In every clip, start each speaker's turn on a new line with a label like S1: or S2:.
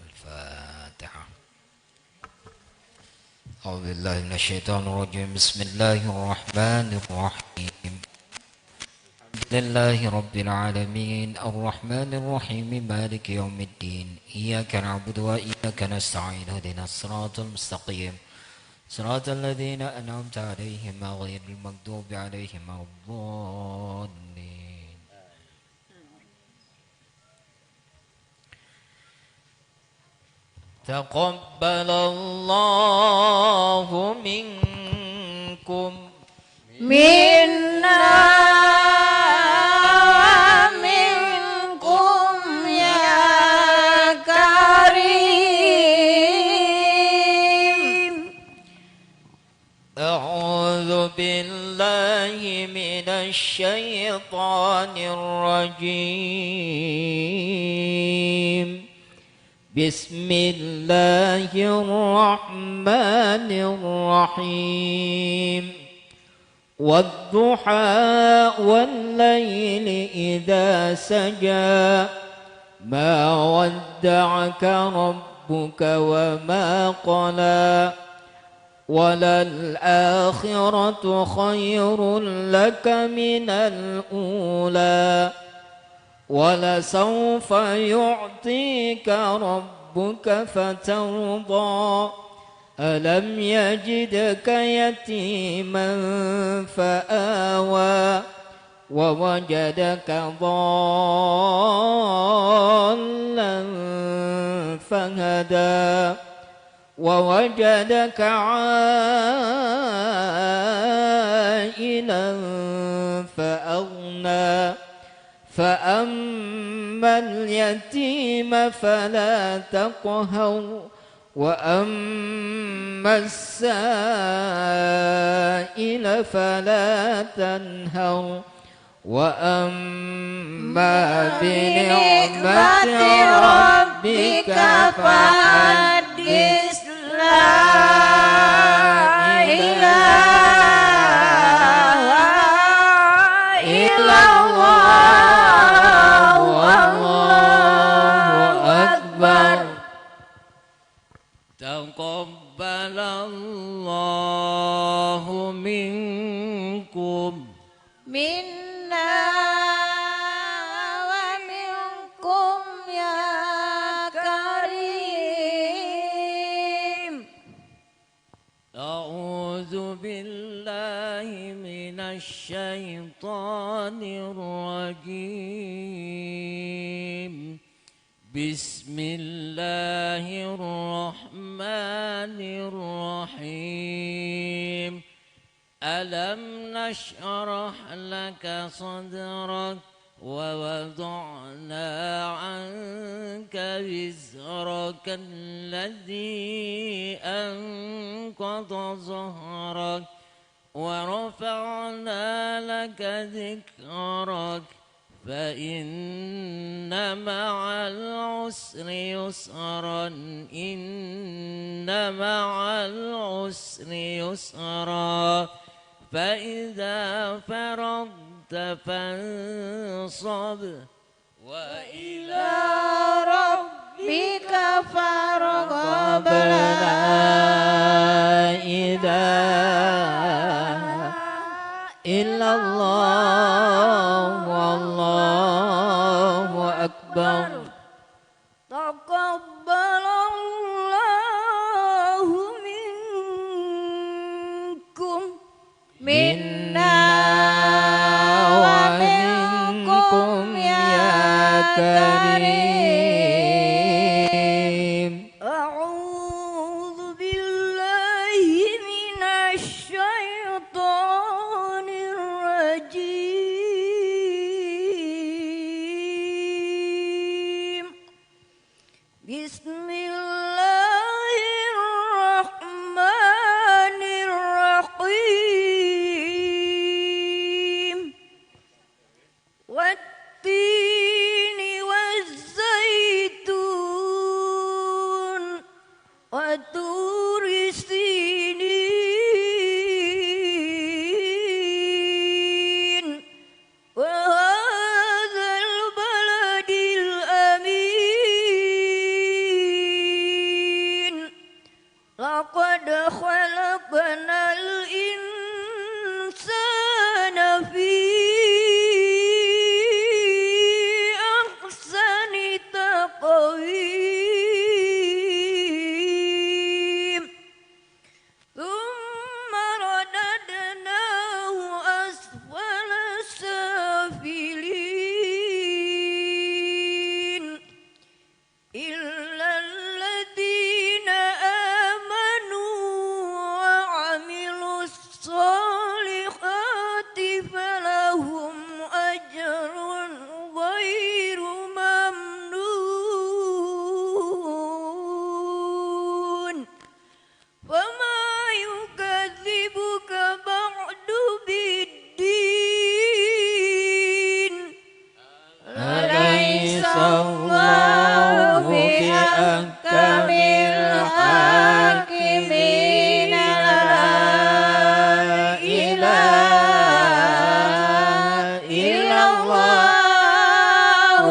S1: الفاتحة. أعوذ بالله من الشيطان الرجيم. بسم الله الرحمن الرحيم. الحمد لله رب العالمين الرحمن الرحيم مالك يوم الدين إياك نعبد وإياك نستعين اهدنا الصراط المستقيم صراط الذين أنعمت عليهم غير المغضوب عليهم ولا الضالين. تقبل الله منكم
S2: منا ومنكم يا كريم.
S1: أعوذ بالله من الشيطان الرجيم. بسم الله الرحمن الرحيم. والضحى والليل إذا سجى ما ودعك ربك وما قلى وللآخرة خير لك من الأولى ولسوف يعطيك ربك فترضى ألم يجدك يتيما فآوى ووجدك ضالا فهدى ووجدك عائلا فأغنى فأما اليتيم فلا تقهر وأما السائل فلا تنهر وأما بنعمة ربك فحدث. لا إله إلا الله والله أكبر. تقبل الله منكم
S2: منا ومنكم يا كريم.
S1: أعوذ بالله من الشيطان الرجيم. بسم الله الرحمن الرحيم. ألم نشرح لك صدرك ووضعنا عنك وزرك الذي أنقض ظهرك ورفعنا لك ذكرك فإن مع العسر يسرا إن مع العسر يسرا فإذا فرغت فانصب وإلى
S2: ربك فارغب.
S1: لا إله إلا الله والله أكبر.
S2: تقبل الله منكم منا ومنكم يا كريم. أعوذ بالله من الشيطان الرجيم. بسم الله الرحمن الرحيم. والتين والزيتون وطور سينين وهذا البلد الأمين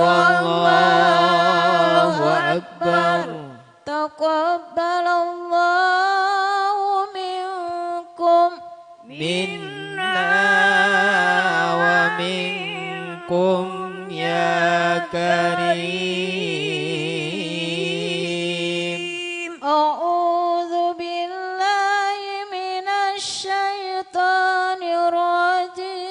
S1: wallahu akbar.
S2: Taqabbalallahu minkum
S1: minna wa minkum ya karim.
S2: A'udzu billahi minasy syaithanir rajim.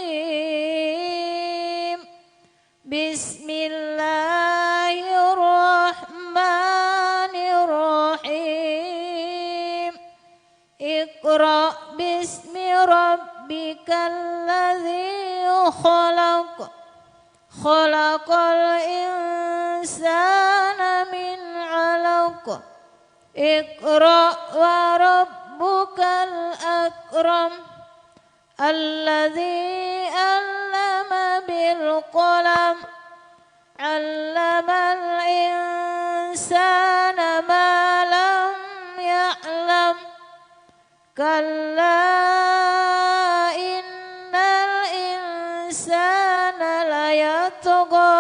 S2: Bismillahirrahmanirrahim. Iqra bismi rabbikal ladzi khalaq. Khalaqal insana min 'alaq. Iqra wa rabbukal akram. Alladzi 'allama bil qalam. 'Allamal insana ma lam ya'lam. Kalla innal insana layatgha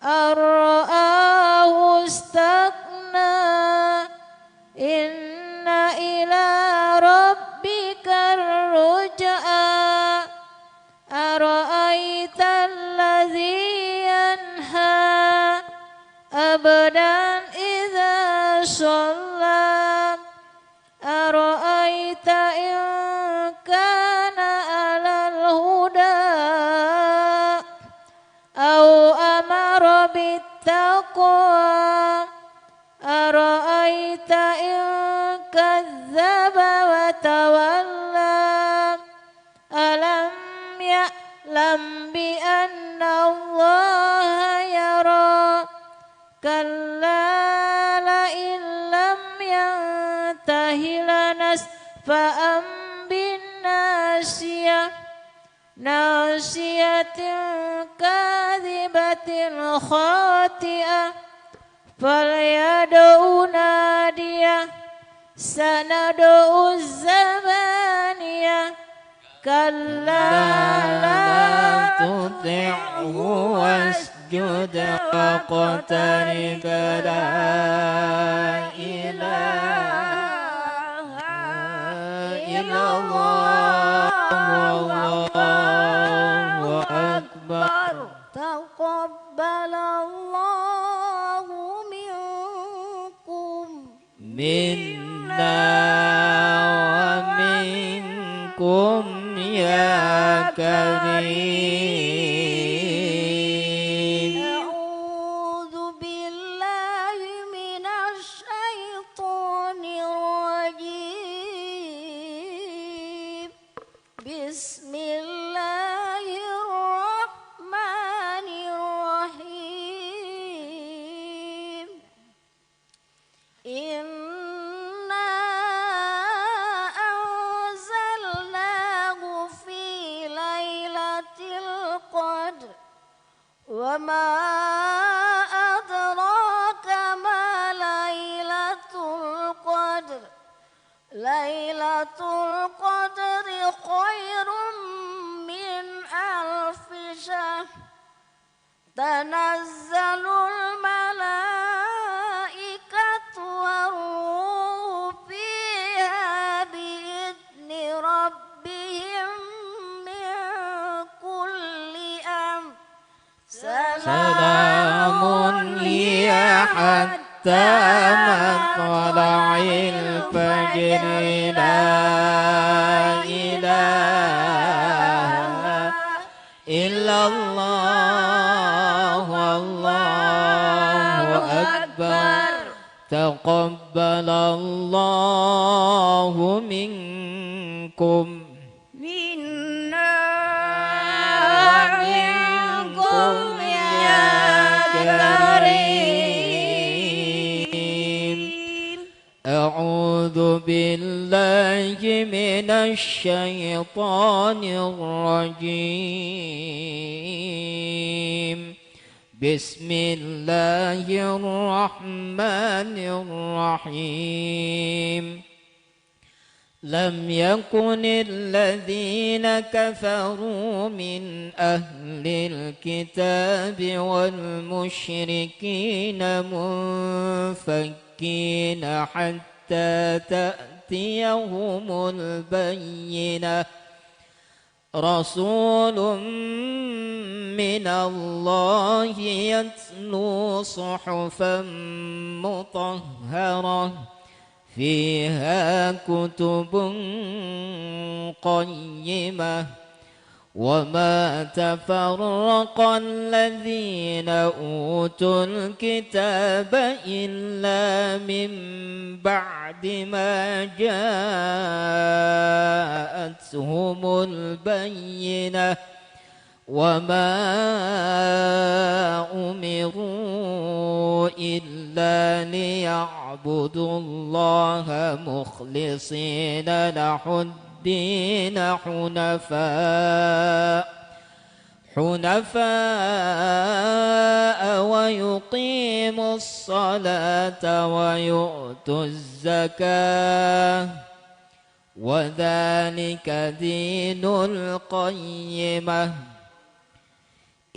S2: ar-ra'ahu istaghna. Inna ila rabbikar ruj'a. Ara'aital ladzi yanha abdan idza shalla. Ara'aita in kana 'alal huda aw amara bittaqwa. Ara'aita in kadzdzaba wa tawalla. Alam ya'lam bi anna Allaha yara. Kalla la illam yantahi lanasfa'an bin nasiyah. Nasiyatin kadhibatin khati'ah. Falyad'u nadiyah. Sanad'u zabaniyah. Kalla la
S1: tuti'hu wasjud waqtarib. La ilaha illallah wallahu akbar.
S2: Taqabbalallahu minkum
S1: minna wa minkum ya karim.
S2: A'udzu billahi minasy syaithanir rajim. Bismillahirrahmanirrahim. Inna anzalnahu fi lailatul qadr. Wa ma adraka ma lailatul qadr. Lailatul qadri khairum min alfi syahr. Tanazzalul malaikatu war-ruhu fiha bi'izni rabbihim min kulli amr.
S1: Salamun hiya hatta matla'il fajr. La ilaha illallah wallahu akbar. Taqabbalallahu minkum
S2: Minna minkum ya karim.
S1: A'udzu billahi minasy syaithanir rajim. Bismillahirrahmanirrahim.
S3: لم يكن الذين كفروا من أهل الكتاب والمشركين منفكين حتى تأتيهم البينة رسول من الله يتلو صحفا مطهرة فيها كتب قيمة وما تفرق الذين أوتوا الكتاب إلا من بعد ما جاءتهم البينة وما أمروا إلا ليعبدوا الله مخلصين له الدين حنفاء ويقيموا الصلاة ويؤتوا الزكاة وذلك دين القيمة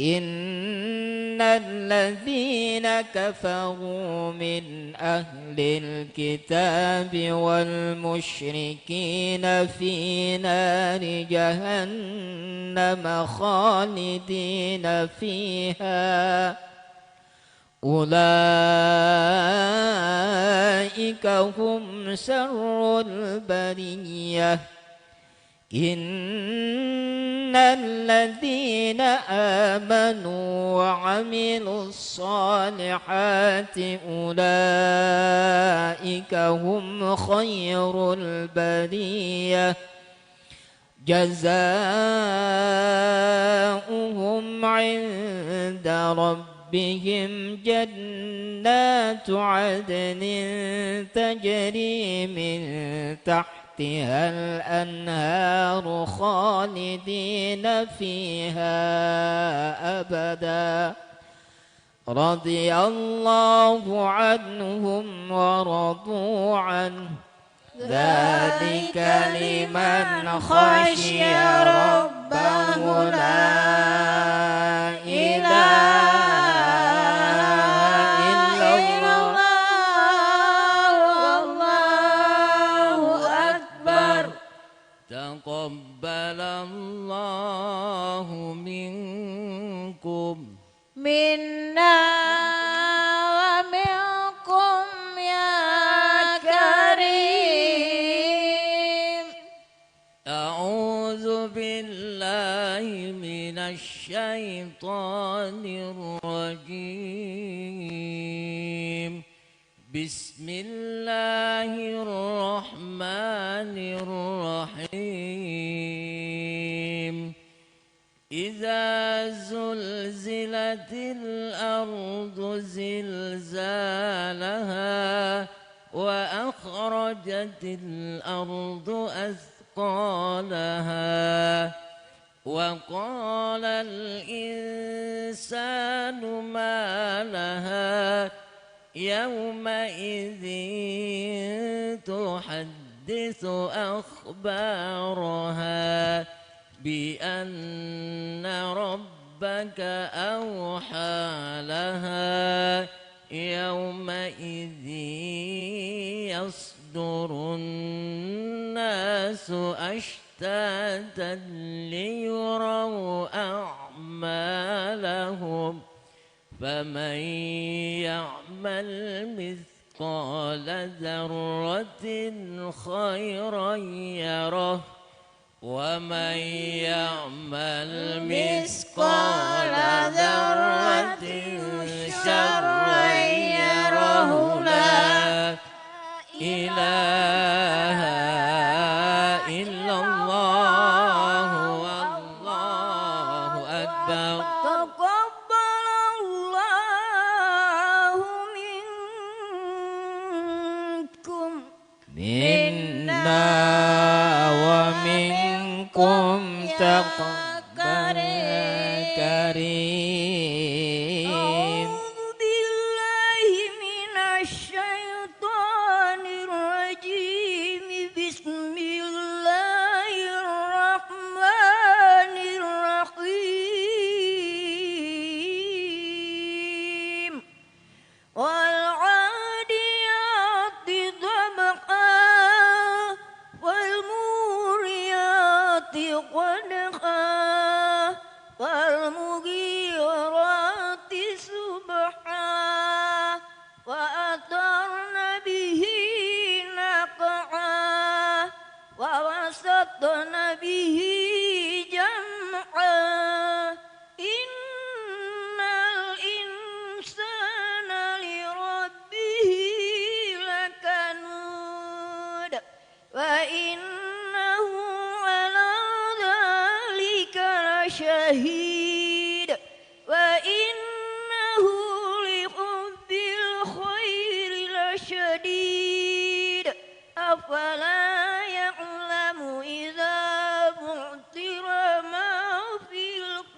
S3: إن الذين كفروا من أهل الكتاب والمشركين في نار جهنم خالدين فيها أولئك هم شر البرية إن الذين آمنوا وعملوا الصالحات أولئك هم خير البرية جزاؤهم عند ربهم جنات عدن تجري من تحتها الأنهار خالدين فيها أبدا رضي الله عنهم ورضوا عنه ذلك لمن خشي ربه لا إله تقبل الله منكم
S2: منا ومنكم يا كريم.
S3: أعوذ بالله من الشيطان الرجيم بسم الله الرحمن الرحيم إذا زلزلت الأرض زلزالها وأخرجت الأرض أثقالها وقال الإنسان ما لها يومئذ تحدث أخبارها بأن ربك أوحى لها يومئذ يصدر الناس أشتاتا ليروا أعمالهم فمن يعمل مثقال ذرة خيرا يره ومن يعمل مثقال ذرة شرا يره لا إله إلا الله والله أكبر.
S2: تقبل الله منكم
S3: منا ومنكم تقبل كريم.
S2: أعوذ بالله من الشيطان الرجيم بسم شهيد وإنه لحب الخير لشديد أفلا يعلم إذا بعثر ما في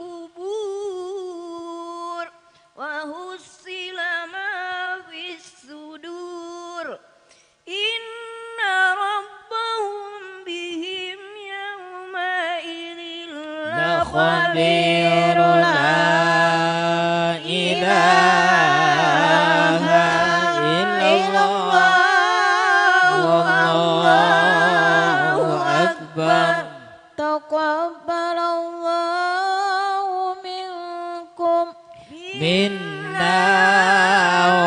S2: القبور وحصل ما في الصدور إن ربهم بهم يومئذ
S3: لخبير لا إله إلا الله والله أكبر
S2: تقبل الله منكم
S3: منا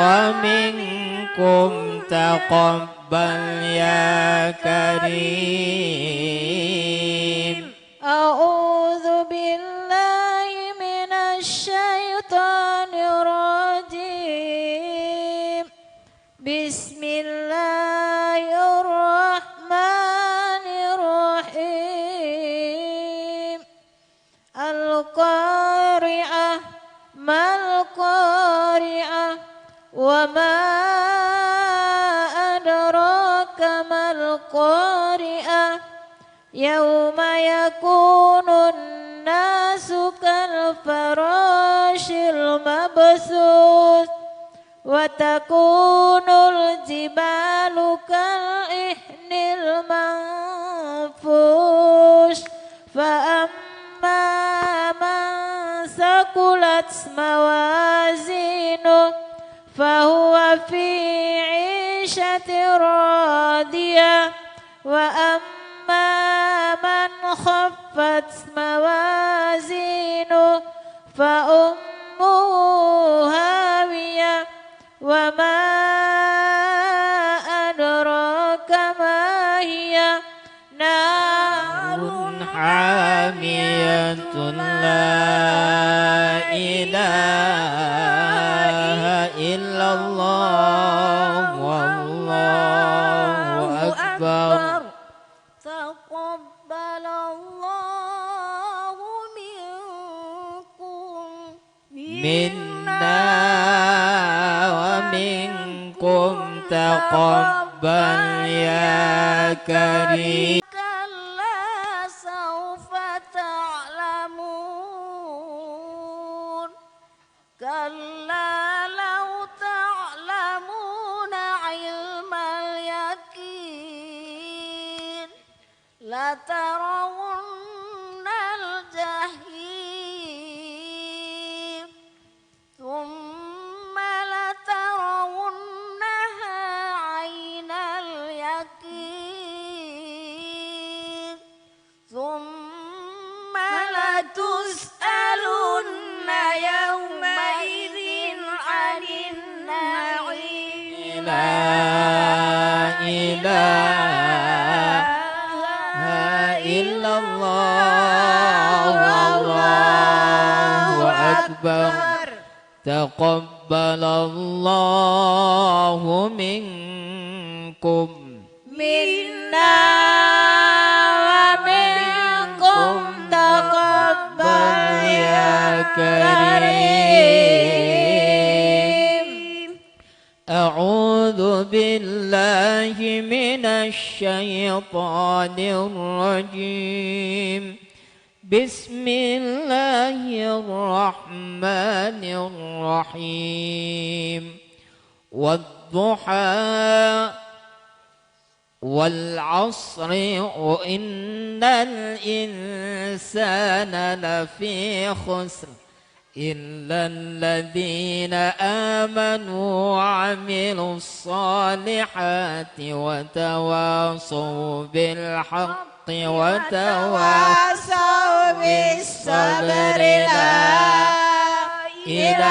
S3: ومنكم تقبل يا كريم
S2: أعوذ بالله من الشيطان الرجيم بسم الله الرحمن الرحيم القارعة ما القارعة وما أدراك ما القارعة يوم يكون الناس كالفراش المبثوث وتكون الجبال كالإحن المنفوش فأما من ثقلت موازينه فهو في عيشة راضية وأما من خفت موازينه فأمه هاوية وما أدراك ما هي نار
S3: حامية لا إله إلا الله والله أكبر
S2: تقبل الله منكم
S3: منا ومنكم تقبل يا كريم
S2: كلا سوف تعلمون كلا لو تعلمون علم اليقين لترون الجحيم ثم لترونها عين اليقين ثم لتسألن يومئذ عن النعيم
S3: لا إله إلا الله والله أكبر تقبل الله منكم
S2: منا ومنكم تقبل يا كريم
S3: أعوذ بالله من الشيطان الرجيم بسم الله الرحمن الرحيم والضحى والعصر وإن الإنسان لفي خسر إلا الذين آمنوا وعملوا الصالحات وتواصوا بالحق وتواصوا بالصبر لا إله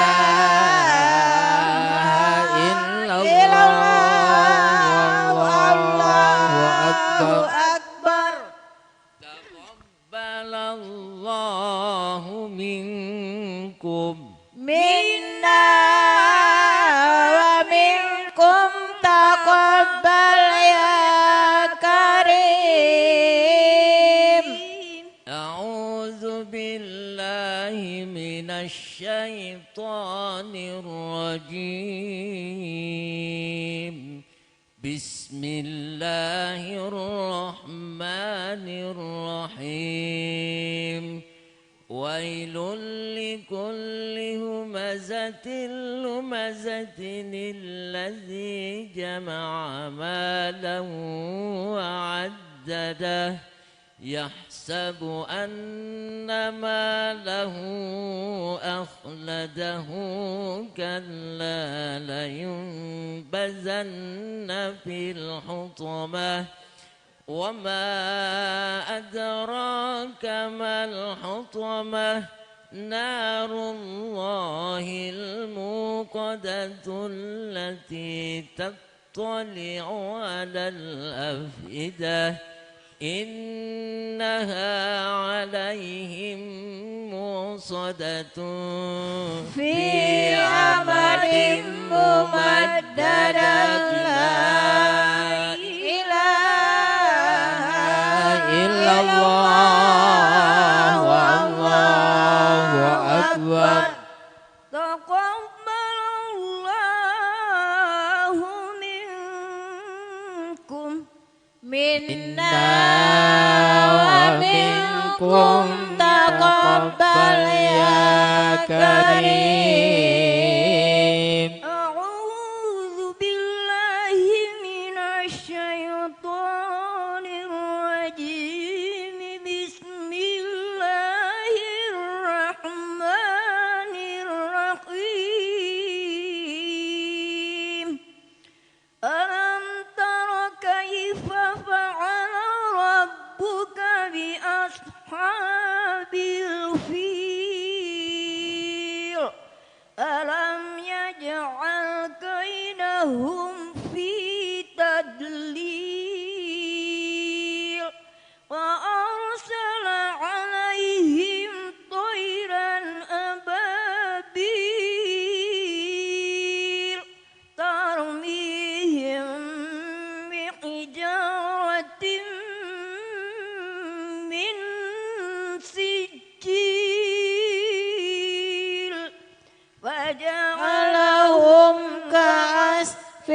S3: إلا الله والله أكبر تقبل الله منكم
S2: منا ومنكم تقبل يا كريم
S3: أعوذ بالله الشيطان الرجيم بسم الله الرحمن الرحيم ويل لكل همزة لمزة الذي جمع مالا وعدده يحسب أن ماله أخلده كلا لينبذن في الحطمة وما أدراك ما الحطمة نار الله الموقدة التي تطلع على الأفئدة إنها عليهم موصدة
S2: في عمد ممددة لا إله إلا الله والله أكبر تقبل الله منكم منا ومنكم تقبل يا كريم أعوذ بالله من الشيطان الرجيم بسم الله الرحمن الرحيم ألم تر كيف فعل ربك بأصحاب الفيل ألم يجعل كيدهم في تدليل وأرسل عليهم طيرا أبابيل ترميهم بحجارة من سجيل فجعلهم كعصف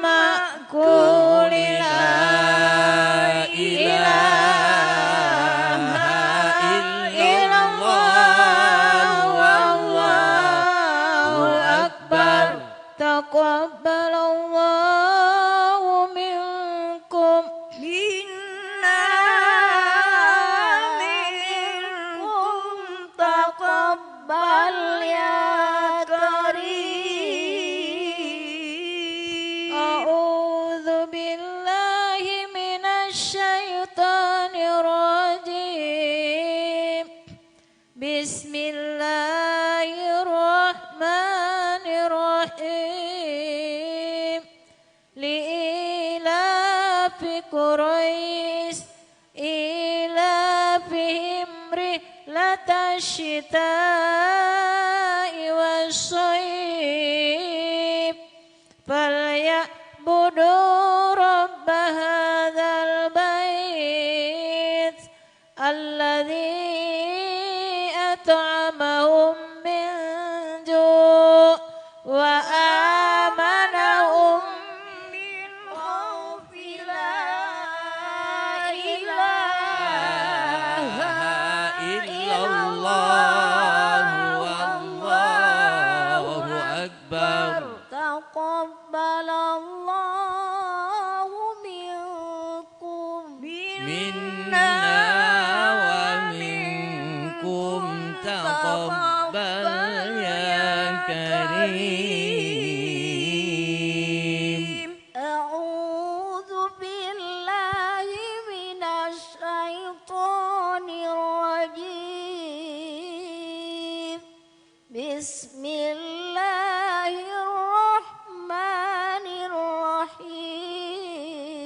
S2: مأكول لا إله إلا الله والله أكبر تقبل الله منكم منا منكم تقبل يا كريم أعوذ بالله من الشيطان الرجيم بسم الله الرحمن الرحيم لإيلاف قريش إيلافهم رحلة الشتاء والصيف فليعبدوا رب هذا البيت الذي أطعمهم من جوع وآمنهم من خوف لا إله
S3: إلا الله والله أكبر
S2: تقبل الله منكم
S3: منا ومنكم تقبل يا كريم
S2: أعوذ بالله من الشيطان الرجيم بسم الله الرحمن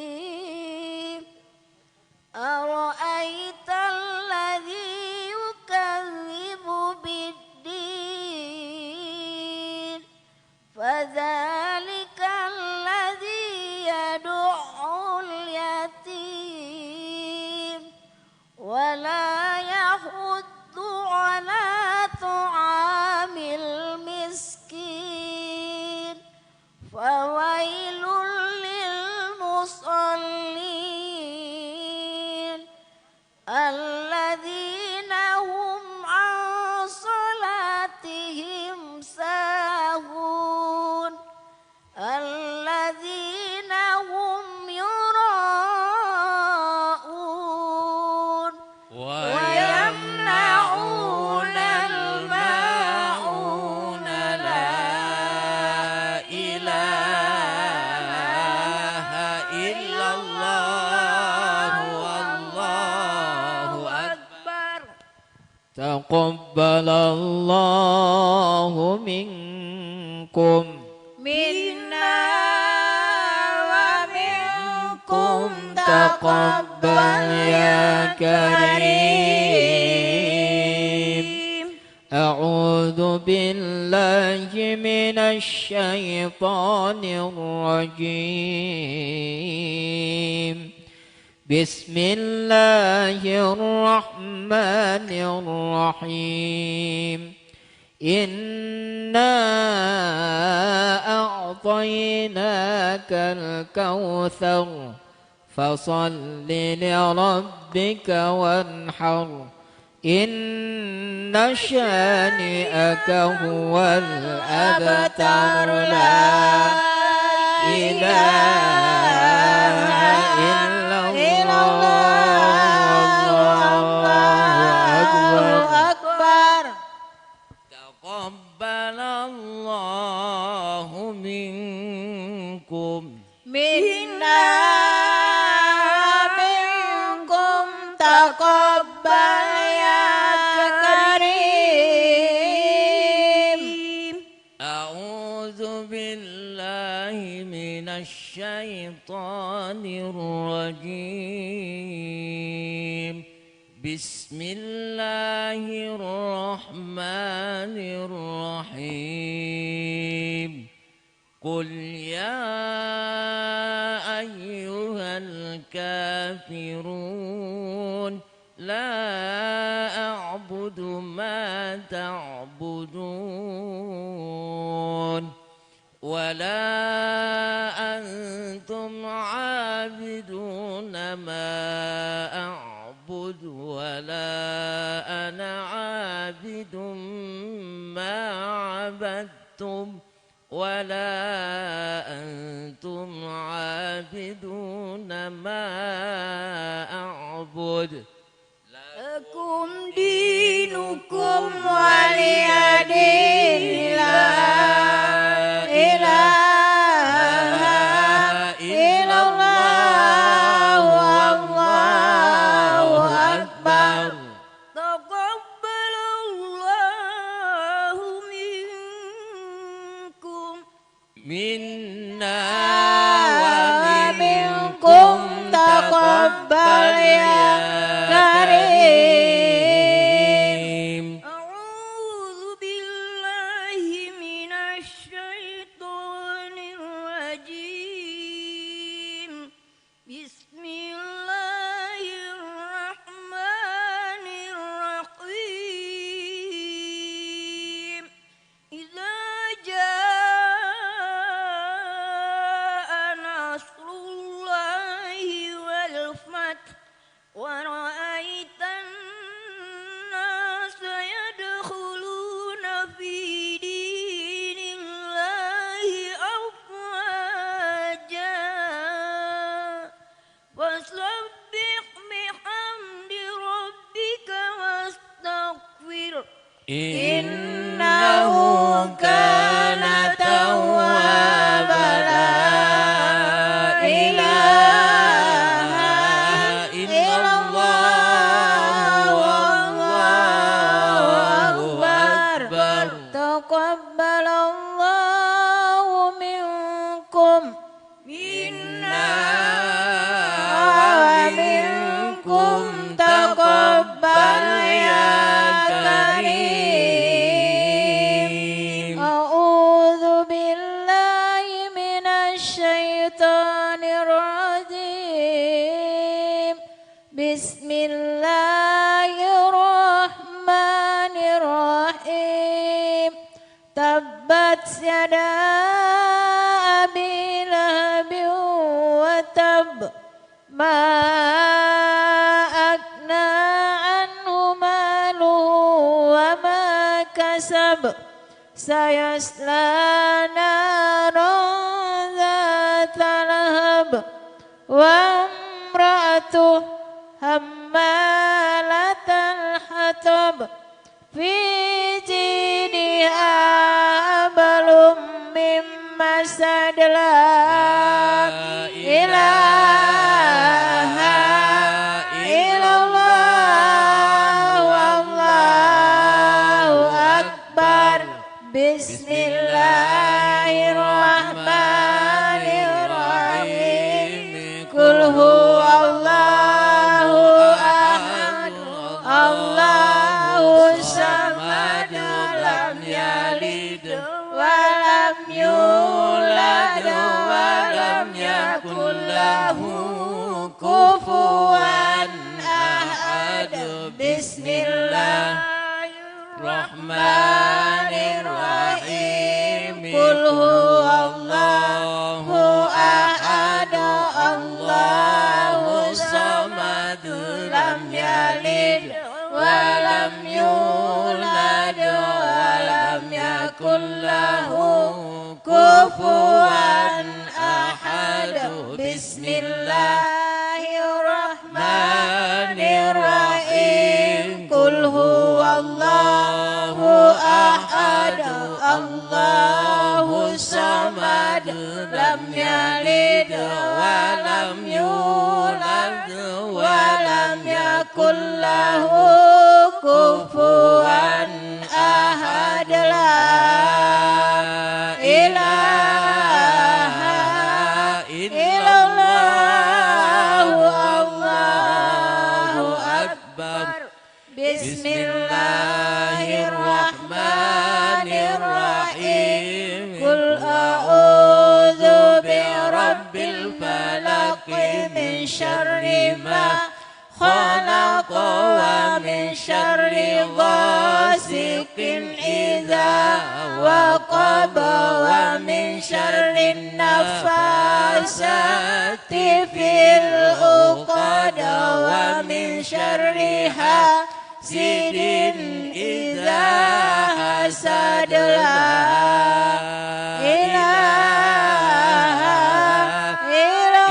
S2: الرحيم أرأيت الذي يكذب بالدين فذلك الذي يدعو اليتيم ولا يحض على طعام
S3: الله منكم
S2: منا ومنكم
S3: تقبل يا كريم أعوذ بالله من الشيطان الرجيم بسم الله الرحمن الرحيم إنا أعطيناك الكوثر فصل لربك وانحر إن شانئك هو الأبتر لا إله إلا الله
S2: أكبر
S3: تقبل الله منكم
S2: منا منكم تقبل يا كريم
S3: أعوذ بالله من الشيطان الرجيم بسم الله الرحمن الرحيم قل يا أيها الكافرون لا أعبد ما تعبدون ولا أنتم عابدون ما أعبد ولا أنا عابد ما عبدتم ولا أنتم عابدون ما أعبد
S2: لكم دينكم ولي دين لا إله إلا الله والله أكبر تقبل الله منكم
S3: منا
S2: ومنكم تقبل يا كريم أعوذ بالله من الشيطان الرجيم بسم الله الرحمن الرحيم إذا جاء نصر الله والفتح ورأيت الناس يدخلون في دين الله أفواجا فسبح بحمد ربك واستغفر إنه كان توابا لا إله إلا الله والله أكبر تقبل الله منكم منا ومنكم تقبل يا كريم أعوذ بالله من الشيطان الرجيم بسم الله الرحمن الرحيم تبت يدا أبي لهب وتب ما أغنى عنه ماله وما كسب سيصلى نارا ذات لهب وامرأته حمالة الحطب في جيدها حبل من مسد لا إله إلا الله والله أكبر Bismillahirrahmanirrahim. Qul huwallahu ahad, Allahu samad, lam yalid wa lam yulad wa lam yakul lahu kufuwan ahad. Bismillahirrahmanirrahim. Qul huwallahu ahad, Allahu samad, lam yalid wa lam yulad wa lam yakul lahu kufuwan ahad. Bismillahirrahmanirrahim. Qul huwallahu ahad, Allahu samad, lam yalid wa lam yulad wa lam yakul lahu kufuwan ahad. La ilaha illallah, Allahu akbar. Bismillahirrahmanirrahim. Qul a'udzu birabbil falaq min syarri ma khalaq wa min syarri ghasiqin idza waqab wa min syarri nafasati fil uqad wa min syarri hasidin idza hasad. La ilaha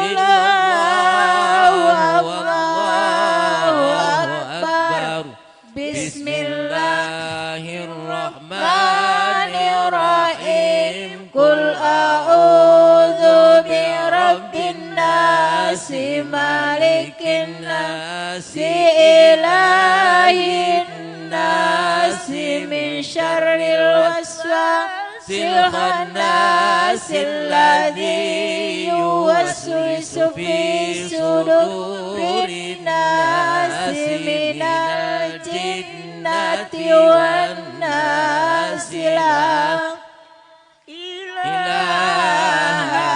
S2: illallah, Allahu akbar. Bismillahirrahmanirrahim. Qul a'udzu birabbin nas, malikin nas, ilahin nas, min syarril waswasil khannas, alladzi yuwaswisu fi sudurin nas, minal jinnati wan nas. La ilaha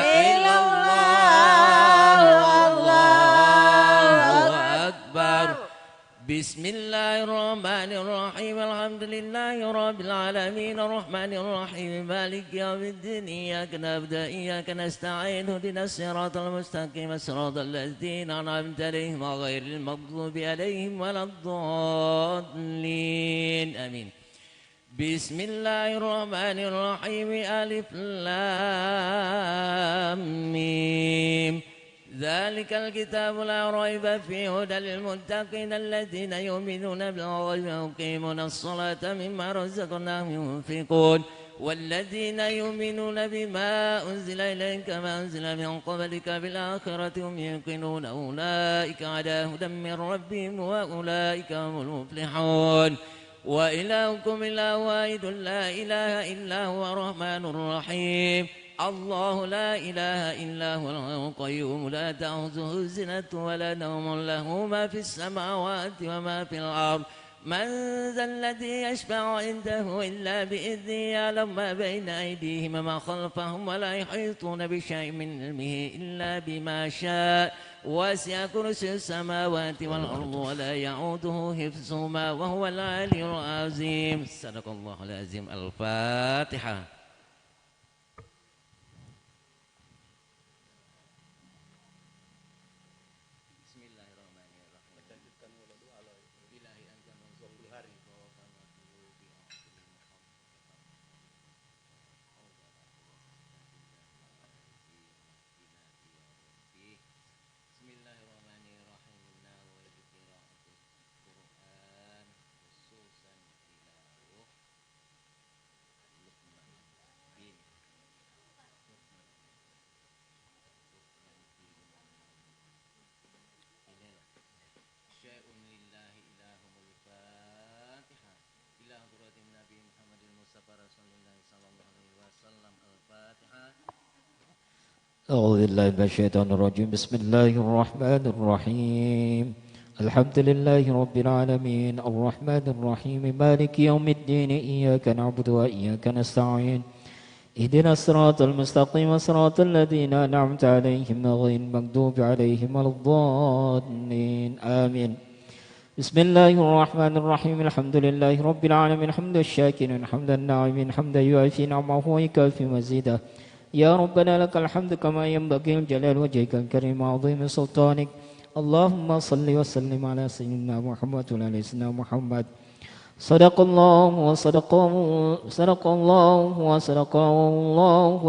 S2: illallah, Allahu akbar. Bismillahirrahmanirrahim. Alhamdulillahi rabbil alamin, arrahmanir rahim, maliki yaumiddin. Iyyaka na'budu wa iyyaka nasta'in. Ihdinas siratal mustaqim, siratal ladzina an'amta 'alaihim ghairil maghdubi 'alaihim waladdallin. Amin. Bismillahirrahmanirrahim. Alif lam mim. Dzalikal kitabu la raiba fihi hudal lil muttaqin alladzina yu'minuna bil ghaibi wa yuqimunas salata mimma razaqnahum yunfiqun walladzina yu'minuna bima unzila ilayka wa unzila min qablika bil akhirati hum yuqinuna ulaika 'ala hudan min rabbihim wa ulaika humul muflihun. Wa ilahukum ilahun wahidun la ilaha illa huwa rahmanur rahim. الله لا إله إلا هو القيوم لا تأخذه سنة ولا نوم له ما في السماوات وما في الأرض من ذا الذي يشفع عنده إلا بإذنه يعلم ما بين أيديهم وما خلفهم ولا يحيطون بشيء من علمه إلا بما شاء وسع كرسي السماوات والأرض ولا يعوده حفظهما وهو العلي العظيم. صدق الله العظيم. الفاتحة.
S1: أعوذ بالله من الشيطان الرجيم بسم الله الرحمن الرحيم الحمد لله رب العالمين الرحمن الرحيم مالك يوم الدين إياك نعبد وإياك نستعين اهدنا الصراط المستقيم صراط الذين أنعمت عليهم غير المغضوب عليهم ولا الضالين آمين بسم الله الرحمن الرحيم الحمد لله رب العالمين حمد الشاكرين حمد الناعمين حمد يوافي نعمه ويكافي مزيده يا ربنا لك الحمد كما ينبغي الجلال وجهك الكريم عظيم سلطانك اللهم صل وسلم على سيدنا محمد وعلى سيدنا محمد صدق الله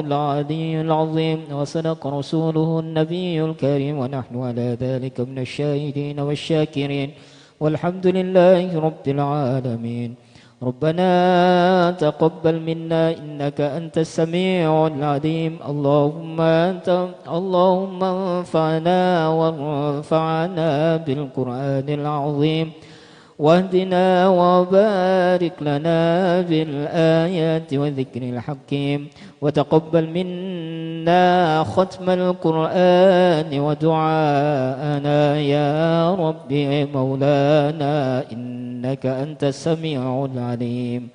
S1: العلي العظيم وصدق رسوله النبي الكريم ونحن على ذلك من الشاهدين والشاكرين والحمد لله رب العالمين ربنا تقبل منا إنك أنت السميع العليم اللهم انفعنا وارفعنا بالقرآن العظيم واهدنا وبارك لنا بالآيات والذكر الحكيم وتقبل منا ختم القرآن ودعاءنا يا رب مولانا إنك أنت السميع العليم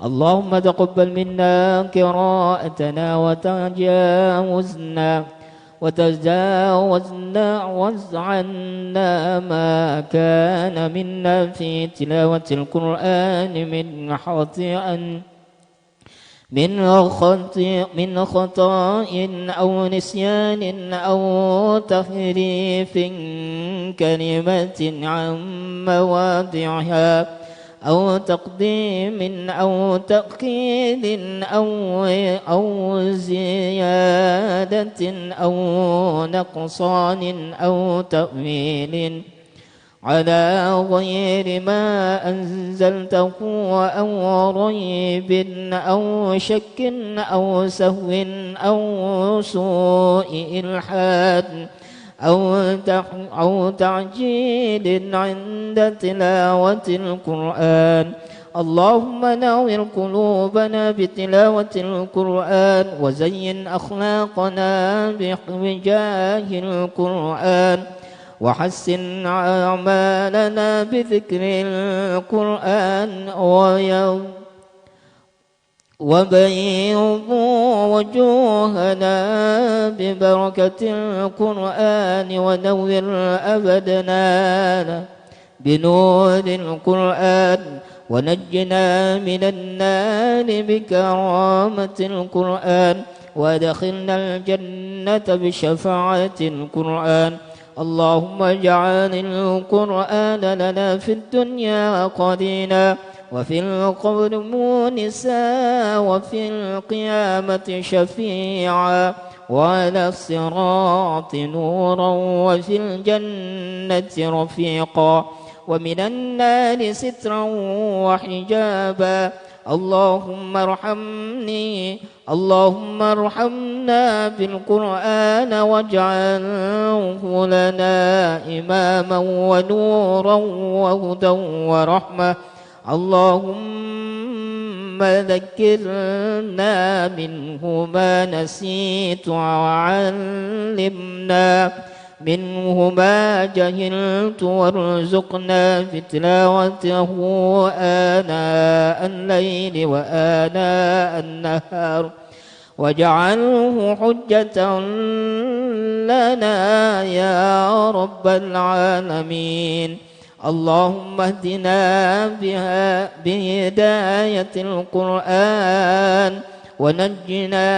S1: اللهم تقبل منا قراءتنا وتجاوز عنا ما كان منا في تلاوة القرآن من خطأ أو نسيان أو تحريف كلمة عن مواضعها أو تقديم أو تأخير أو زيادة أو نقصان أو تأويل على غير ما أنزلته أو ريب أو شك أو سهو أو سوء إلحاد أو تعجيل عند تلاوة القرآن اللهم نور قلوبنا بتلاوة القرآن وزين أخلاقنا بجاه القرآن وحسن أعمالنا بذكر القرآن وبيض وجوهنا ببركة القرآن ونور أبدنا بنور القرآن ونجنا من النار بكرامة القرآن وادخلنا الجنة بشفاعة القرآن اللهم اجعل القرآن لنا في الدنيا قرينا وفي القبر مونسا وفي القيامة شفيعا وعلى الصراط نورا وفي الجنة رفيقا ومن النار سترا وحجابا اللهم ارحمنا بالقرآن واجعله لنا إماما ونورا وهدى ورحمة اللهم ذكرنا منه ما نسيت وعلمنا منه ما جهلت وارزقنا بتلاوته آناء الليل وآناء النهار واجعله حجة لنا يا رب العالمين اللهم اهدنا بهداية القرآن ونجنا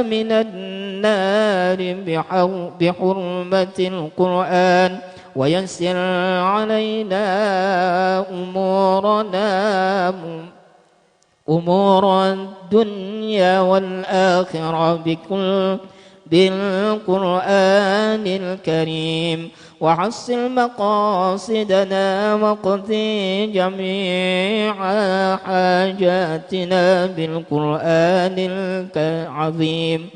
S1: من النار بحرمة القرآن ويسر علينا أمور الدنيا والآخرة بالقرآن الكريم وحصل مقاصدنا وقضي جميع حاجاتنا بالقرآن العظيم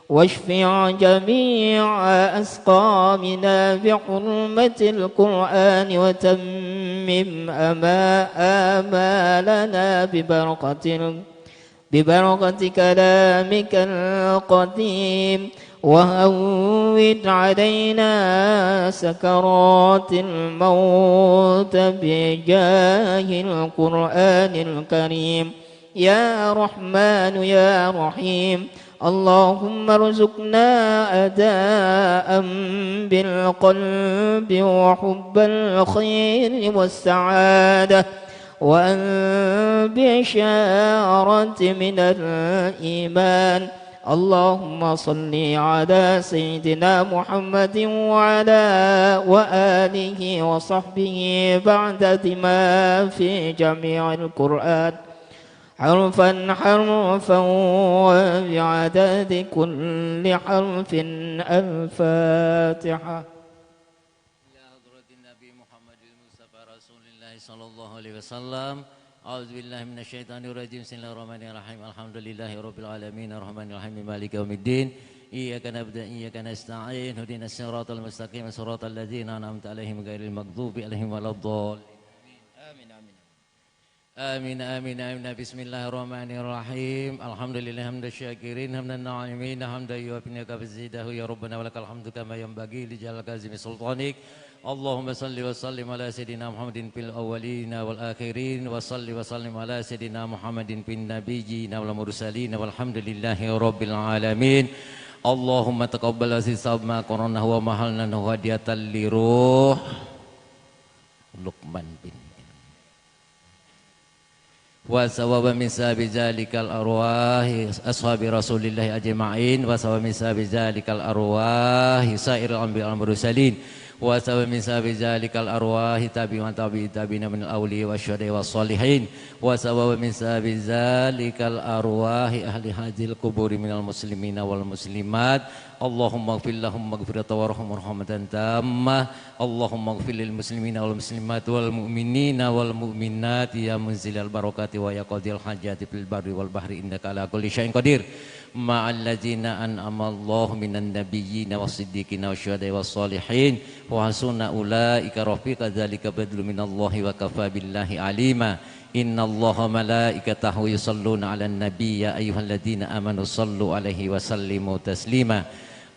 S1: واشفع جميع أسقامنا بحرمة القرآن وتمم آمالنا
S4: ببركة كلامك القديم، وهون علينا سكرات الموت بجاه القرآن الكريم. يا رحمن يا رحيم، اللهم ارزقنا أداء بالقلب وحب الخير والسعادة وبشارة من الإيمان. اللهم صل على سيدنا محمد وعلى وآله وصحبه بعدد ما في جميع القرآن حرفا حرفا وبعدد كل حرف. الفاتحة.
S2: إلى حضرة النبي محمد المصطفى رسول الله صلى الله عليه وسلم. أعوذ بالله من الشيطان الرجيم. بسم الله الرحمن الرحيم. الحمد لله رب العالمين الرحمن الرحيم مالك يوم الدين. إياك نعبد وإياك نستعين اهدنا الصراط المستقيم صراط الذين أنعمت عليهم غير المغضوب عليهم ولا الضالين. آمين آمين آمين. بسم الله الرحمن الرحيم. الحمد لله حمد الشاكرين حمد الناعمين حمدا يوافي نعمك ويزيده يا ربنا ولك الحمد كما ينبغي لجلال عظيم سلطانك. اللهم صل وسلم على سيدنا محمد في الأولين والآخرين وصل وسلم على سيدنا محمد في النبيين والمرسلين والحمد لله رب العالمين. اللهم تقبل حساب ما قرأناه ومحلنا هدية لروح لقمان bin wa sawaba min sabi zalikal arwahi ashabi rasulillahi ajma'in wa sawaba min sabi zalikal arwahi sairil anbiya wal mursalin wa sawaba min sabi zalikal arwahi tabi'un tabi'ina min al-awliya wasyuhada wassalihin wa sawaba min sabi zalikal arwahi ahli hadhil quburi minal muslimina wal muslimat. Allahumma ighfir lahum maghfiratan warhamhum rahmatan tammah. Allahumma ighfir lil muslimina wal muslimat wal mu'minina wal mu'minat ya munzilal barakati wa ya qadil hajati fil barri wal bahri innaka ala kulli syai'in qadir. Ma'al ladzina an'ama Allahu minan nabiyyina was-siddiqina wasyuhada'i was-shalihin wa hasuna ulaika rafiqa dzalika badlu minallahi wa kafa billahi alima. Innallaha malaikatahu yusalluna 'alan nabiy ya ayyuhalladzina amanu sallu 'alaihi wa sallimu taslima.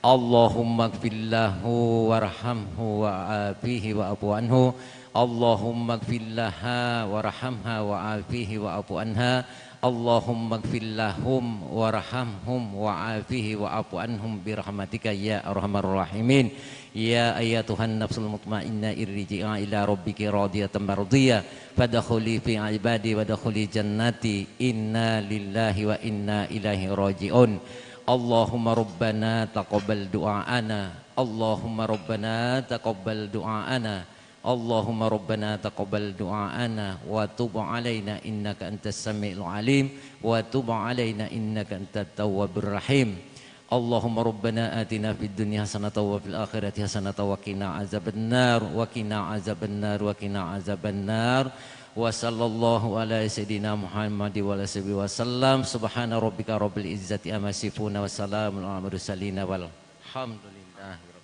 S2: Allahumma ighfir lahu warhamhu wa'afihi wa'fu anhu. Allahumma ighfir laha warhamha wa'afihi wa'fu anha. Allahumma ighfir lahum warhamhum wa'afihi wa'fu anhum birahmatika ya arhamar rahimin. Ya ayyatuhan nafsul mutmainnah irji'a ila rabbiki radiyatan mardiyah fadkhuli fi ibadi wadkhuli jannati. Inna lillahi wa inna ilaihi raji'un. Allahumma rabbana taqabbal du'aana. Allahumma rabbana taqabbal du'aana. Allahumma rabbana taqabbal du'aana wa tub 'alaina innaka antas samiul alim wa tub 'alaina innaka antat tawwabur rahim. Allahumma rabbana atina fid dunya hasanatan wa fil akhirati hasanatan wa qina azabannar wa qina azabannar wa qina azabannar. Wa sallallahu ala sayyidina Muhammad wa ala sahbihi wasallam. Subhana rabbika rabbil izzati amma yasifun wa salamun alal mursalin walhamdulillahi